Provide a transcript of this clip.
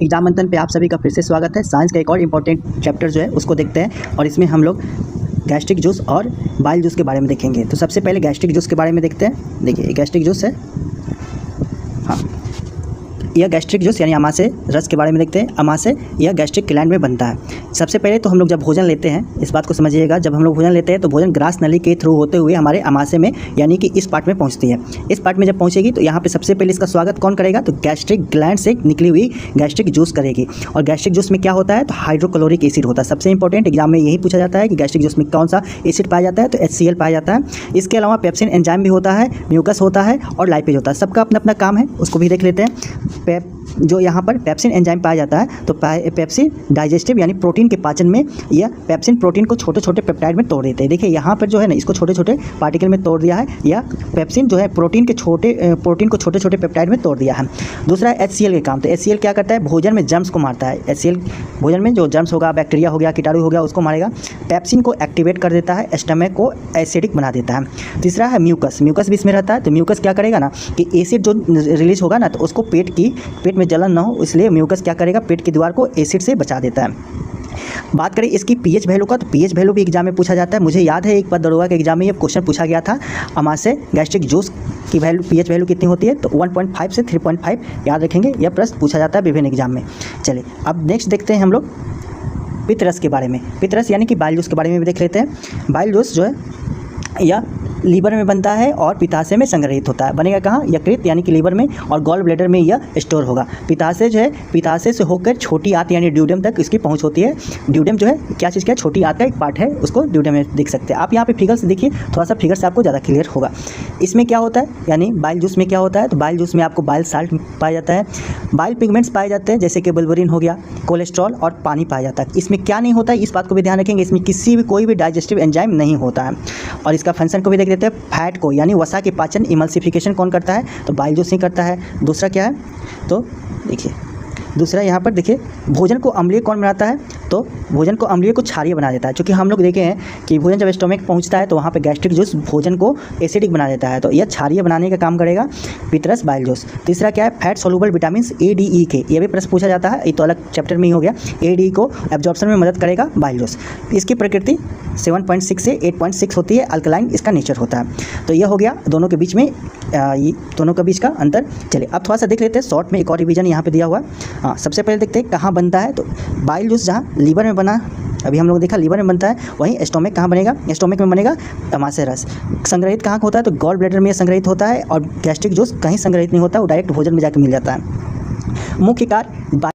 Exam मंथन पे आप सभी का फिर से स्वागत है। साइंस का एक और इम्पोर्टेंट चैप्टर जो है उसको देखते हैं और इसमें हम लोग गैस्ट्रिक जूस और बाइल जूस के बारे में देखेंगे। तो सबसे पहले गैस्ट्रिक जूस के बारे में देखते हैं। देखिए गैस्ट्रिक जूस है, हाँ, यह गैस्ट्रिक जूस यानी अमाशय रस के बारे में देखते हैं। अमाशय यह गैस्ट्रिक ग्लैंड में बनता है। सबसे पहले तो हम लोग जब भोजन लेते हैं, इस बात को समझिएगा, जब हम लोग भोजन लेते हैं तो भोजन ग्रास नली के थ्रू होते हुए हमारे अमाशय में यानी कि इस पार्ट में पहुंचती है। इस पार्ट में जब पहुंचेगी तो यहाँ पे सबसे पहले इसका स्वागत कौन करेगा, तो गैस्ट्रिक ग्लैंड से निकली हुई गैस्ट्रिक जूस करेगी। और गैस्ट्रिक जूस में क्या होता है, तो हाइड्रोक्लोरिक एसिड होता है। सबसे इंपॉर्टेंट एग्जाम में यही पूछा जाता है कि गैस्ट्रिक जूस में कौन सा एसिड पाया जाता है, तो HCl पाया जाता है। इसके अलावा पेप्सिन एंजाइम भी होता है, म्यूकस होता है और लाइपेज होता है। सबका अपना अपना काम है, उसको भी देख लेते हैं। जो यहाँ पर पेप्सिन एंजाइम पाया जाता है, तो पेप्सिन डाइजेस्टिव यानी प्रोटीन के पाचन में यह पेप्सिन प्रोटीन को छोटे छोटे पेप्टाइड में तोड़ देते हैं। देखिए यहाँ पर जो है ना, इसको छोटे छोटे पार्टिकल में तोड़ दिया है, या पेप्सिन जो है प्रोटीन को छोटे छोटे पेप्टाइड में तोड़ दिया है। दूसरा है HCl के काम। तो HCl क्या करता है, भोजन में जर्म्स को मारता है। HCl भोजन में जो जर्म्स होगा, बैक्टीरिया हो गया, कीटाणु हो गया, उसको मारेगा। पेप्सिन को एक्टिवेट कर देता है, स्टमक को एसिडिक बना देता है। तीसरा है म्यूकस। म्यूकस भी इसमें रहता है। तो म्यूकस क्या करेगा ना कि एसिड जो रिलीज होगा ना, तो उसको पेट में जलन ना हो, इसलिए म्यूकस क्या करेगा, पेट की दीवार को एसिड से बचा देता है। बात करें इसकी pH वैल्यू का, तो pH वैल्यू भी एग्जाम में पूछा जाता है। मुझे याद है एक बार दरोगा के एग्जाम में ये क्वेश्चन पूछा गया था, अमाशय गैस्ट्रिक जूस की वैल्यू pH वैल्यू कितनी होती है, तो 1.5 से 3.5 याद रखेंगे। यह प्रश्न पूछा जाता है विभिन्न एग्जाम में। चलिए अब नेक्स्ट देखते हैं हम लोग पित्त रस के बारे में। पित्त रस यानी कि बाइल जूस के बारे में भी देख लेते हैं। बाइल जूस जो है यह लीवर में बनता है और पित्ताशय में संग्रहित होता है। बनेगा कहाँ, यकृत यानी कि लीवर में, और गॉल ब्लैडर में यह स्टोर होगा। पित्ताशय जो है, पित्ताशय से होकर छोटी आंत यानी ड्यूडेम तक इसकी पहुंच होती है। ड्यूडेम जो है क्या चीज़ का है, छोटी आंत का एक पार्ट है, उसको ड्यूडेम में देख सकते हैं आप। यहाँ पे फिगर से देखिए, थोड़ा सा फिगर से आपको ज़्यादा क्लियर होगा। इसमें क्या होता है, यानी बाइल जूस में क्या होता है, तो बाइल जूस में आपको बाइल साल्ट पाया जाता है, बाइल पिगमेंट्स पाए जाते हैं जैसे कि बिल्वरिन हो गया, कोलेस्ट्रॉल और पानी पाया जाता है। इसमें क्या नहीं होता है, इस बात को भी ध्यान रखेंगे, इसमें कोई भी डाइजेस्टिव एंजाइम नहीं होता है। और इसका फंक्शन को भी देख देते हैं। फैट को यानी वसा के पाचन इमल्सिफिकेशन कौन करता है, तो बाइल जूस ही करता है। दूसरा क्या है, तो देखिए दूसरा यहाँ पर देखिए, भोजन को अम्लीय कौन बनाता है, तो भोजन को अम्लीय को क्षारीय बना देता है। क्योंकि हम लोग देखे हैं कि भोजन जब स्टोमक पहुँचता है तो वहाँ पे गैस्ट्रिक जूस भोजन को एसिडिक बना देता है, तो यह क्षारीय बनाने का काम करेगा पित्त रस बाइल जूस। तीसरा क्या है, fat soluble vitamin A, D, E के, ये भी प्रश्न पूछा जाता है, ये तो अलग चैप्टर में ही हो गया। A, D को एब्जॉर्प्शन में मदद करेगा बाइल जूस। इसकी प्रकृति 7.6 से 8.6 होती है, अल्कलाइन इसका नेचर होता है। तो यह हो गया दोनों के बीच में, दोनों के बीच का अंतर। चलिए अब थोड़ा सा देख लेते हैं शॉर्ट में, एक और रिवीजन यहाँ पे दिया हुआ है। हाँ, सबसे पहले देखते हैं कहाँ बनता है, तो बाइल जूस जहाँ लीवर में बना, अभी हम लोग देखा लीवर में बनता है, वहीं स्टोमक कहाँ बनेगा, स्टोमक में बनेगा अमाशय रस। संग्रहित कहाँ होता है, तो गॉल ब्लैडर में संग्रहित होता है। और गैस्ट्रिक जूस कहीं संग्रहित नहीं होता, वो डायरेक्ट भोजन में जाकर मिल जाता है। मुख्य कार्य